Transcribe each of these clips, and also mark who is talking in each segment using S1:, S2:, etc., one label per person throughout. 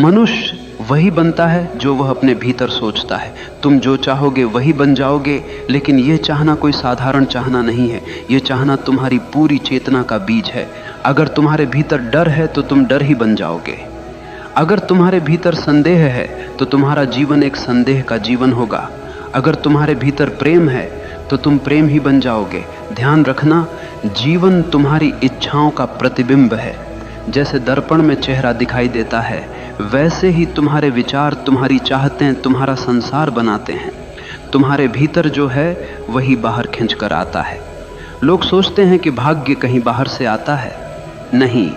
S1: मनुष्य वही बनता है जो वह अपने भीतर सोचता है। तुम जो चाहोगे वही बन जाओगे, लेकिन यह चाहना कोई साधारण चाहना नहीं है। यह चाहना तुम्हारी पूरी चेतना का बीज है। अगर तुम्हारे भीतर डर है तो तुम डर ही बन जाओगे। अगर तुम्हारे भीतर संदेह है तो तुम्हारा जीवन एक संदेह का जीवन होगा। अगर तुम्हारे भीतर प्रेम है तो तुम प्रेम ही बन जाओगे। ध्यान रखना, जीवन तुम्हारी इच्छाओं का प्रतिबिंब है। जैसे दर्पण में चेहरा दिखाई देता है, वैसे ही तुम्हारे विचार, तुम्हारी चाहतें तुम्हारा संसार बनाते हैं। तुम्हारे भीतर जो है वही बाहर खींच कर आता है। लोग सोचते हैं कि भाग्य कहीं बाहर से आता है। नहीं,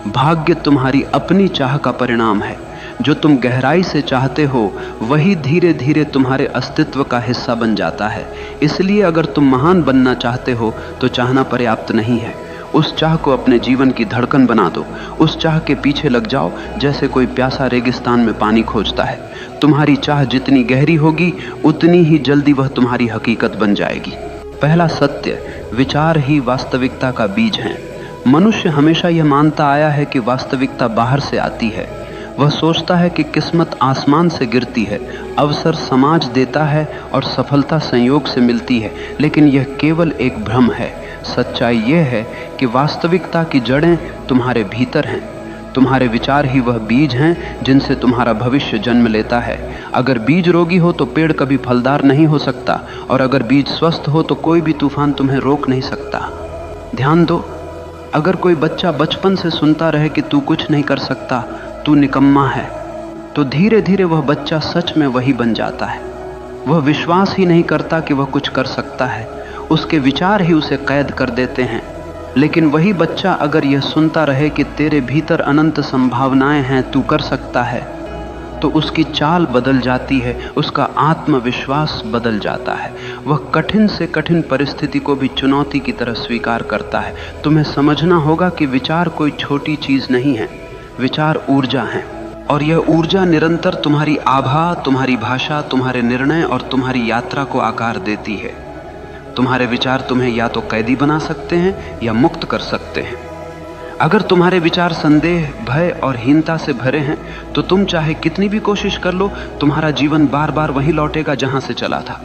S1: भाग्य तुम्हारी अपनी चाह का परिणाम है। जो तुम गहराई से चाहते हो वही धीरे धीरे तुम्हारे अस्तित्व का हिस्सा बन जाता है। इसलिए अगर तुम महान बनना चाहते हो तो चाहना पर्याप्त नहीं है। उस चाह को अपने जीवन की धड़कन बना दो। उस चाह के पीछे लग जाओ जैसे कोई प्यासा रेगिस्तान में पानी खोजता है। तुम्हारी चाह जितनी गहरी होगी उतनी ही जल्दी वह तुम्हारी हकीकत बन जाएगी। पहला सत्य, विचार ही वास्तविकता का बीज है। मनुष्य हमेशा यह मानता आया है कि वास्तविकता बाहर से आती है। वह सोचता है कि किस्मत आसमान से गिरती है, अवसर समाज देता है और सफलता संयोग से मिलती है। लेकिन यह केवल एक भ्रम है। सच्चाई यह है कि वास्तविकता की जड़ें तुम्हारे भीतर हैं। तुम्हारे विचार ही वह बीज हैं जिनसे तुम्हारा भविष्य जन्म लेता है। अगर बीज रोगी हो तो पेड़ कभी फलदार नहीं हो सकता, और अगर बीज स्वस्थ हो तो कोई भी तूफान तुम्हें रोक नहीं सकता। ध्यान दो, अगर कोई बच्चा बचपन से सुनता रहे कि तू कुछ नहीं कर सकता, तू निकम्मा है, तो धीरे धीरे वह बच्चा सच में वही बन जाता है। वह विश्वास ही नहीं करता कि वह कुछ कर सकता है। उसके विचार ही उसे कैद कर देते हैं। लेकिन वही बच्चा अगर यह सुनता रहे कि तेरे भीतर अनंत संभावनाएं हैं, तू कर सकता है, तो उसकी चाल बदल जाती है, उसका आत्मविश्वास बदल जाता है। वह कठिन से कठिन परिस्थिति को भी चुनौती की तरह स्वीकार करता है। तुम्हें समझना होगा कि विचार कोई छोटी चीज नहीं है। विचार ऊर्जा है, और यह ऊर्जा निरंतर तुम्हारी आभा, तुम्हारी भाषा, तुम्हारे निर्णय और तुम्हारी यात्रा को आकार देती है। तुम्हारे विचार तुम्हें या तो कैदी बना सकते हैं या मुक्त कर सकते हैं। अगर तुम्हारे विचार संदेह, भय और हीनता से भरे हैं तो तुम चाहे कितनी भी कोशिश कर लो, तुम्हारा जीवन बार बार वहीं लौटेगा जहां से चला था।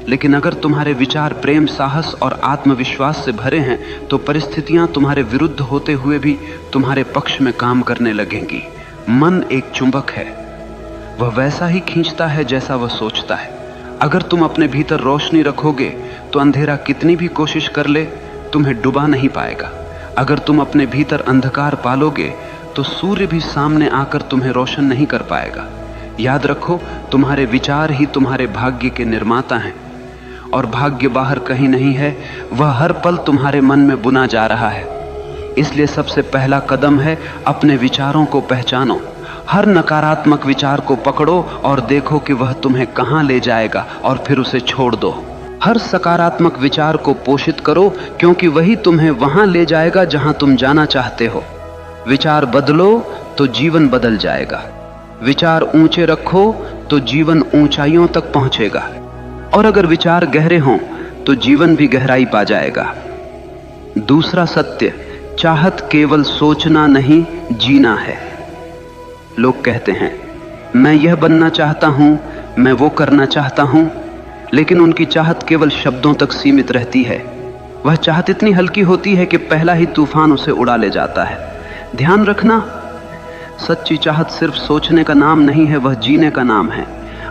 S1: लेकिन अगर तुम्हारे विचार प्रेम, साहस और आत्मविश्वास से भरे हैं तो परिस्थितियां तुम्हारे विरुद्ध होते हुए भी तुम्हारे पक्ष में काम करने लगेंगी। मन एक चुंबक है, वह वैसा ही खींचता है जैसा वह सोचता है। अगर तुम अपने भीतर रोशनी रखोगे तो अंधेरा कितनी भी कोशिश कर ले तुम्हें डुबा नहीं पाएगा। अगर तुम अपने भीतर अंधकार पालोगे तो सूर्य भी सामने आकर तुम्हें रोशन नहीं कर पाएगा। याद रखो, तुम्हारे विचार ही तुम्हारे भाग्य के निर्माता हैं, और भाग्य बाहर कहीं नहीं है, वह हर पल तुम्हारे मन में बुना जा रहा है। इसलिए सबसे पहला कदम है अपने विचारों को पहचानो। हर नकारात्मक विचार को पकड़ो और देखो कि वह तुम्हें कहां ले जाएगा, और फिर उसे छोड़ दो। हर सकारात्मक विचार को पोषित करो, क्योंकि वही तुम्हें वहां ले जाएगा जहां तुम जाना चाहते हो। विचार बदलो तो जीवन बदल जाएगा। विचार ऊंचे रखो तो जीवन ऊंचाइयों तक पहुंचेगा, और अगर विचार गहरे हों तो जीवन भी गहराई पा जाएगा। दूसरा सत्य, चाहत केवल सोचना नहीं, जीना है। लोग कहते हैं, मैं यह बनना चाहता हूं, मैं वो करना चाहता हूं, लेकिन उनकी चाहत केवल शब्दों तक सीमित रहती है। वह चाहत इतनी हल्की होती है कि पहला ही तूफान उसे उड़ा ले जाता है। ध्यान रखना, सच्ची चाहत सिर्फ सोचने का नाम नहीं है, वह जीने का नाम है।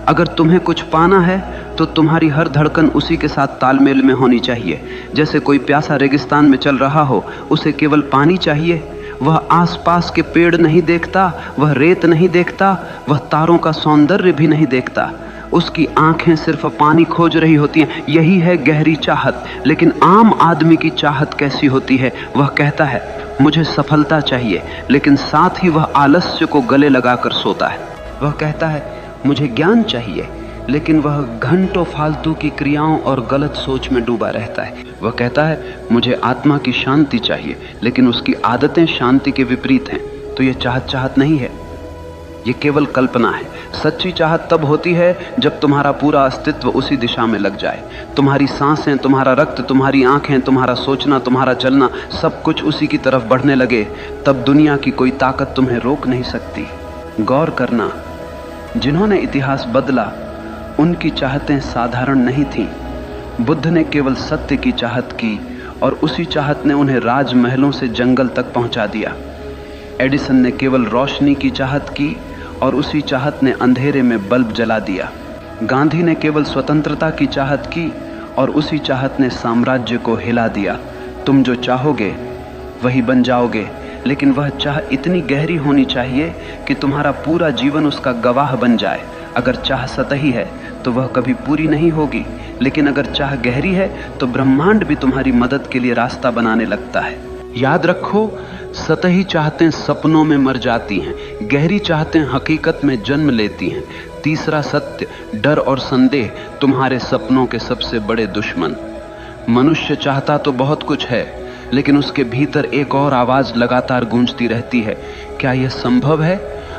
S1: अगर तुम्हें कुछ पाना है तो तुम्हारी हर धड़कन उसी के साथ तालमेल में होनी चाहिए। जैसे कोई प्यासा रेगिस्तान में चल रहा हो, उसे केवल पानी चाहिए। वह आसपास के पेड़ नहीं देखता, वह रेत नहीं देखता, वह तारों का सौंदर्य भी नहीं देखता। उसकी आंखें सिर्फ पानी खोज रही होती हैं। यही है गहरी चाहत। लेकिन आम आदमी की चाहत कैसी होती है? वह कहता है, मुझे सफलता चाहिए, लेकिन साथ ही वह आलस्य को गले लगाकर सोता है। वह कहता है, मुझे ज्ञान चाहिए, लेकिन वह घंटों फालतू की क्रियाओं और गलत सोच में डूबा रहता है। वह कहता है, मुझे आत्मा की शांति चाहिए, लेकिन उसकी आदतें शांति के विपरीत हैं। तो यह चाहत नहीं है, ये केवल कल्पना है। सच्ची चाहत तब होती है जब तुम्हारा पूरा अस्तित्व उसी दिशा में लग जाए। तुम्हारी सांसें, तुम्हारा रक्त, तुम्हारी आंखें, तुम्हारा सोचना, तुम्हारा चलना, सब कुछ उसी की तरफ बढ़ने लगे। तब दुनिया की कोई ताकत तुम्हें रोक नहीं सकती। गौर करना, जिन्होंने इतिहास बदला उनकी चाहतें साधारण नहीं थीं। बुद्ध ने केवल सत्य की चाहत की और उसी चाहत ने उन्हें राजमहलों से जंगल तक पहुंचा दिया। एडिसन ने केवल रोशनी की चाहत की और उसी चाहत ने अंधेरे में बल्ब जला दिया। गांधी ने केवल स्वतंत्रता की चाहत की और उसी चाहत ने साम्राज्य को हिला दिया। तुम जो चाहोगे वही बन जाओगे, लेकिन वह चाह इतनी गहरी होनी चाहिए कि तुम्हारा पूरा जीवन उसका गवाह बन जाए। अगर चाह सतही है तो वह कभी पूरी नहीं होगी, लेकिन अगर चाह गहरी है तो ब्रह्मांड भी तुम्हारी मदद के लिए रास्ता बनाने लगता है। याद रखो, सतही चाहतें सपनों में मर जाती हैं, गहरी चाहतें हकीकत में जन्म लेती हैं। तीसरा सत्य, डर और संदेह तुम्हारे सपनों के सबसे बड़े दुश्मन। मनुष्य चाहता तो बहुत कुछ है, लेकिन उसके भीतर एक और आवाज लगातार गूंजती रहती है, क्या यह संभव है?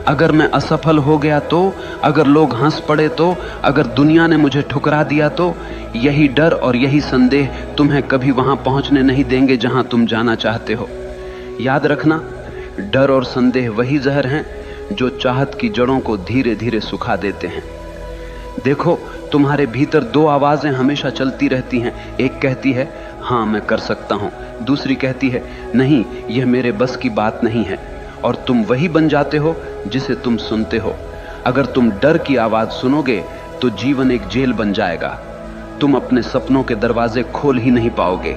S1: अगर मैं असफल हो गया तो, अगर लोग हंस पड़े तो, अगर दुनिया ने मुझे ठुकरा दिया तो? यही डर और यही संदेह तुम्हें कभी वहां पहुंचने नहीं देंगे जहां तुम जाना चाहते हो। याद रखना, डर और संदेह वही जहर हैं जो चाहत की जड़ों को धीरे धीरे सुखा देते हैं। देखो, तुम्हारे भीतर दो आवाजें हमेशा चलती रहती हैं। एक कहती है हाँ मैं कर सकता हूं, दूसरी कहती है नहीं यह मेरे बस की बात नहीं है। और तुम वही बन जाते हो जिसे तुम सुनते हो। अगर तुम डर की आवाज सुनोगे तो जीवन एक जेल बन जाएगा। तुम अपने सपनों के दरवाजे खोल ही नहीं पाओगे।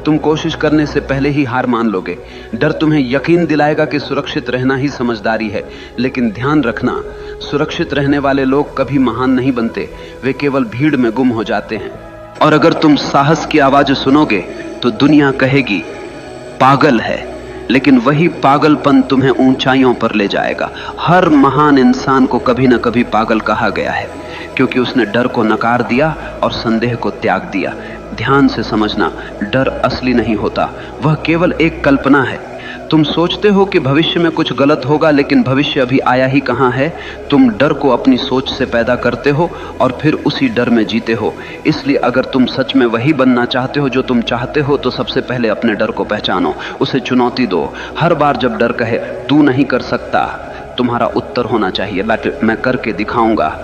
S1: तुम कोशिश करने से पहले ही हार मान लोगे। डर तुम्हें यकीन दिलाएगा कि सुरक्षित रहना ही समझदारी है, लेकिन ध्यान रखना, सुरक्षित रहने वाले लोग कभी महान नहीं बनते, वे केवल भीड़ में गुम हो जाते हैं। और अगर तुम साहस की आवाज सुनोगे तो दुनिया कहेगी पागल है, लेकिन वही पागलपन तुम्हें ऊंचाइयों पर ले जाएगा। हर महान इंसान को कभी न कभी पागल कहा गया है, क्योंकि उसने डर को नकार दिया और संदेह को त्याग दिया। ध्यान से समझना, डर असली नहीं होता, वह केवल एक कल्पना है। तुम सोचते हो कि भविष्य में कुछ गलत होगा, लेकिन भविष्य अभी आया ही कहां है। तुम डर को अपनी सोच से पैदा करते हो और फिर उसी डर में जीते हो। इसलिए अगर तुम सच में वही बनना चाहते हो जो तुम चाहते हो, तो सबसे पहले अपने डर को पहचानो, उसे चुनौती दो। हर बार जब डर कहे तू नहीं कर सकता, तुम्हारा उत्तर होना चाहिए मैं करके दिखाऊंगा।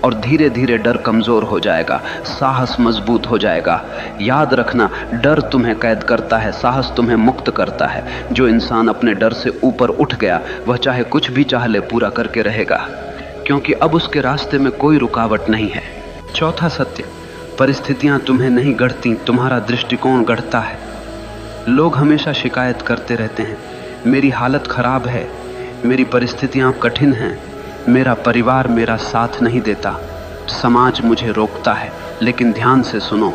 S1: और धीरे धीरे डर कमजोर हो जाएगा, साहस मजबूत हो जाएगा। याद रखना, डर तुम्हें कैद करता है, साहस तुम्हें मुक्त करता है। जो इंसान अपने डर से ऊपर उठ गया, वह चाहे कुछ भी चाह ले पूरा करके रहेगा, क्योंकि अब उसके रास्ते में कोई रुकावट नहीं है। चौथा सत्य, परिस्थितियां तुम्हें नहीं गढ़ती, तुम्हारा दृष्टिकोण गढ़ता है। लोग हमेशा शिकायत करते रहते हैं, मेरी हालत खराब है, मेरी परिस्थितियां कठिन हैं, मेरा परिवार मेरा साथ नहीं देता, समाज मुझे रोकता है। लेकिन ध्यान से सुनो,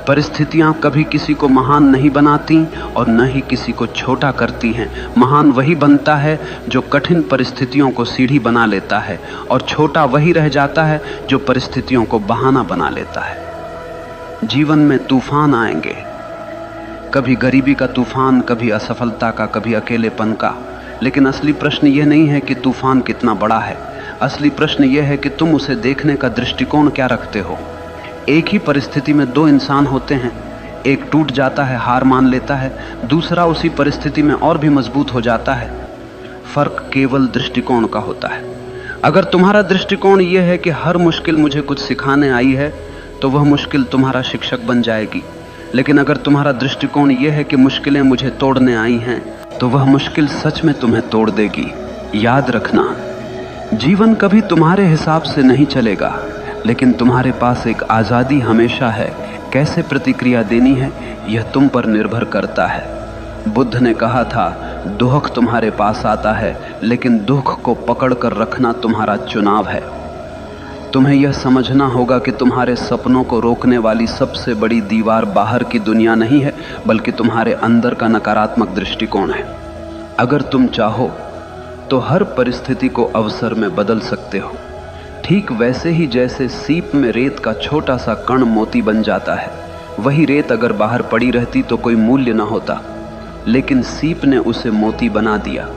S1: परिस्थितियां कभी किसी को महान नहीं बनाती और न ही किसी को छोटा करती हैं। महान वही बनता है जो कठिन परिस्थितियों को सीढ़ी बना लेता है, और छोटा वही रह जाता है जो परिस्थितियों को बहाना बना लेता है। जीवन में तूफान आएंगे, कभी गरीबी का तूफान, कभी असफलता का, कभी अकेलेपन का। लेकिन असली प्रश्न यह नहीं है कि तूफान कितना बड़ा है, असली प्रश्न यह है कि तुम उसे देखने का दृष्टिकोण क्या रखते हो। एक ही परिस्थिति में दो इंसान होते हैं, एक टूट जाता है, हार मान लेता है, दूसरा उसी परिस्थिति में और भी मजबूत हो जाता है। फर्क केवल दृष्टिकोण का होता है। अगर तुम्हारा दृष्टिकोण यह है कि हर मुश्किल मुझे कुछ सिखाने आई है, तो वह मुश्किल तुम्हारा शिक्षक बन जाएगी। लेकिन अगर तुम्हारा दृष्टिकोण यह है कि मुश्किलें मुझे तोड़ने आई हैं, तो वह मुश्किल सच में तुम्हें तोड़ देगी। याद रखना, जीवन कभी तुम्हारे हिसाब से नहीं चलेगा, लेकिन तुम्हारे पास एक आज़ादी हमेशा है। कैसे प्रतिक्रिया देनी है यह तुम पर निर्भर करता है। बुद्ध ने कहा था, दुख तुम्हारे पास आता है, लेकिन दुख को पकड़ कर रखना तुम्हारा चुनाव है। तुम्हें यह समझना होगा कि तुम्हारे सपनों को रोकने वाली सबसे बड़ी दीवार बाहर की दुनिया नहीं है, बल्कि तुम्हारे अंदर का नकारात्मक दृष्टिकोण है। अगर तुम चाहो तो हर परिस्थिति को अवसर में बदल सकते हो, ठीक वैसे ही जैसे सीप में रेत का छोटा सा कण मोती बन जाता है। वही रेत अगर बाहर पड़ी रहती तो कोई मूल्य न होता, लेकिन सीप ने उसे मोती बना दिया,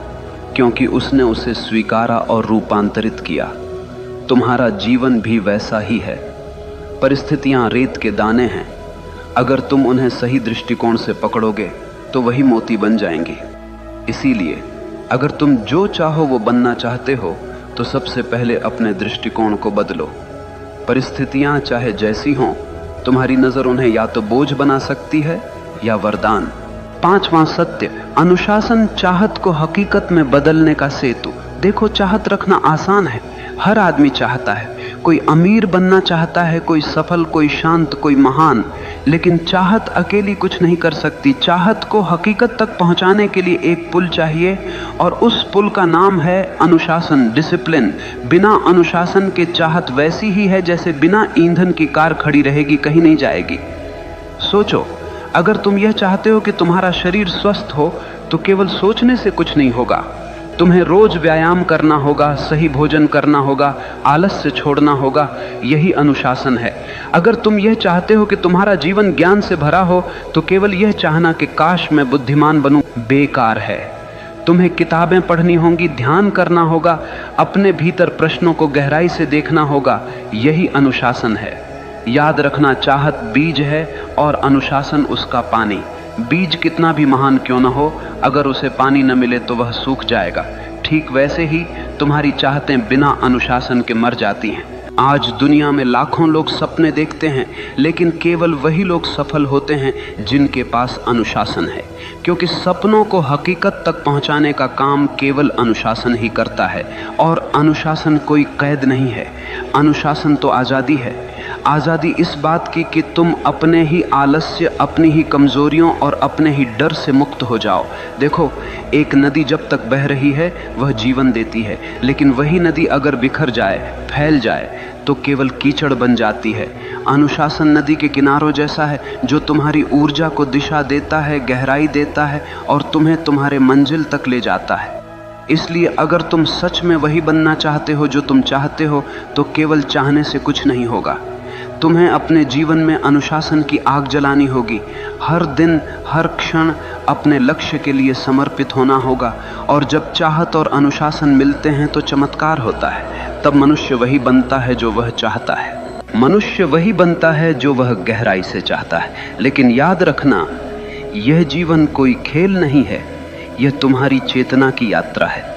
S1: क्योंकि उसने उसे स्वीकारा और रूपांतरित किया। तुम्हारा जीवन भी वैसा ही है। परिस्थितियां रेत के दाने हैं, अगर तुम उन्हें सही दृष्टिकोण से पकड़ोगे तो वही मोती बन जाएंगे। इसीलिए अगर तुम जो चाहो वो बनना चाहते हो तो सबसे पहले अपने दृष्टिकोण को बदलो। परिस्थितियां चाहे जैसी हों, तुम्हारी नजर उन्हें या तो बोझ बना सकती है या वरदान। पांचवां सत्य, अनुशासन चाहत को हकीकत में बदलने का सेतु। देखो, चाहत रखना आसान है, हर आदमी चाहता है। कोई अमीर बनना चाहता है, कोई सफल, कोई शांत, कोई महान। लेकिन चाहत अकेली कुछ नहीं कर सकती। चाहत को हकीकत तक पहुंचाने के लिए एक पुल चाहिए, और उस पुल का नाम है अनुशासन, डिसिप्लिन। बिना अनुशासन के चाहत वैसी ही है जैसे बिना ईंधन की कार खड़ी रहेगी, कहीं नहीं जाएगी। सोचो, अगर तुम यह चाहते हो कि तुम्हारा शरीर स्वस्थ हो तो केवल सोचने से कुछ नहीं होगा। तुम्हें रोज व्यायाम करना होगा, सही भोजन करना होगा, आलस्य छोड़ना होगा। यही अनुशासन है। अगर तुम यह चाहते हो कि तुम्हारा जीवन ज्ञान से भरा हो तो केवल यह चाहना कि काश मैं बुद्धिमान बनूं बेकार है। तुम्हें किताबें पढ़नी होंगी, ध्यान करना होगा, अपने भीतर प्रश्नों को गहराई से देखना होगा। यही अनुशासन है। याद रखना, चाहत बीज है और अनुशासन उसका पानी। बीज कितना भी महान क्यों न हो, अगर उसे पानी न मिले तो वह सूख जाएगा। ठीक वैसे ही तुम्हारी चाहतें बिना अनुशासन के मर जाती हैं। आज दुनिया में लाखों लोग सपने देखते हैं, लेकिन केवल वही लोग सफल होते हैं जिनके पास अनुशासन है, क्योंकि सपनों को हकीकत तक पहुंचाने का काम केवल अनुशासन ही करता है। और अनुशासन कोई कैद नहीं है, अनुशासन तो आज़ादी है। आज़ादी इस बात की कि तुम अपने ही आलस्य, अपनी ही कमजोरियों और अपने ही डर से मुक्त हो जाओ। देखो, एक नदी जब तक बह रही है वह जीवन देती है, लेकिन वही नदी अगर बिखर जाए, फैल जाए तो केवल कीचड़ बन जाती है। अनुशासन नदी के किनारों जैसा है, जो तुम्हारी ऊर्जा को दिशा देता है, गहराई देता है और तुम्हें तुम्हारे मंजिल तक ले जाता है। इसलिए अगर तुम सच में वही बनना चाहते हो जो तुम चाहते हो तो केवल चाहने से कुछ नहीं होगा। तुम्हें अपने जीवन में अनुशासन की आग जलानी होगी। हर दिन, हर क्षण अपने लक्ष्य के लिए समर्पित होना होगा। और जब चाहत और अनुशासन मिलते हैं तो चमत्कार होता है। तब मनुष्य वही बनता है जो वह चाहता है। मनुष्य वही बनता है जो वह गहराई से चाहता है। लेकिन याद रखना, यह जीवन कोई खेल नहीं है, यह तुम्हारी चेतना की यात्रा है।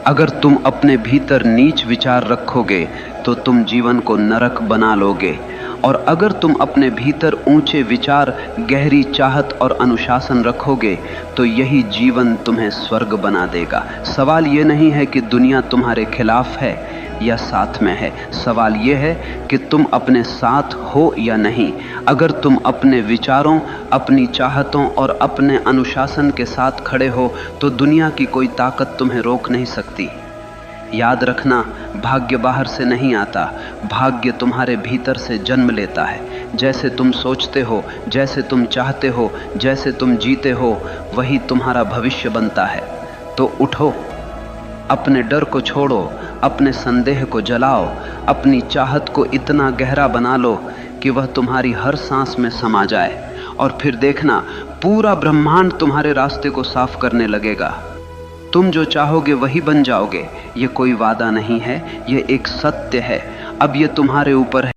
S1: अगर तुम अपने भीतर नीच विचार रखोगे तो तुम जीवन को नरक बना लोगे, और अगर तुम अपने भीतर ऊंचे विचार, गहरी चाहत और अनुशासन रखोगे तो यही जीवन तुम्हें स्वर्ग बना देगा। सवाल ये नहीं है कि दुनिया तुम्हारे खिलाफ है या साथ में है, सवाल ये है कि तुम अपने साथ हो या नहीं। अगर तुम अपने विचारों, अपनी चाहतों और अपने अनुशासन के साथ खड़े हो तो दुनिया की कोई ताकत तुम्हें रोक नहीं सकती। याद रखना, भाग्य बाहर से नहीं आता, भाग्य तुम्हारे भीतर से जन्म लेता है। जैसे तुम सोचते हो, जैसे तुम चाहते हो, जैसे तुम जीते हो, वही तुम्हारा भविष्य बनता है। तो उठो, अपने डर को छोड़ो, अपने संदेह को जलाओ, अपनी चाहत को इतना गहरा बना लो कि वह तुम्हारी हर सांस में समा जाए, और फिर देखना पूरा ब्रह्मांड तुम्हारे रास्ते को साफ करने लगेगा। तुम जो चाहोगे वही बन जाओगे। ये कोई वादा नहीं है, ये एक सत्य है। अब ये तुम्हारे ऊपर है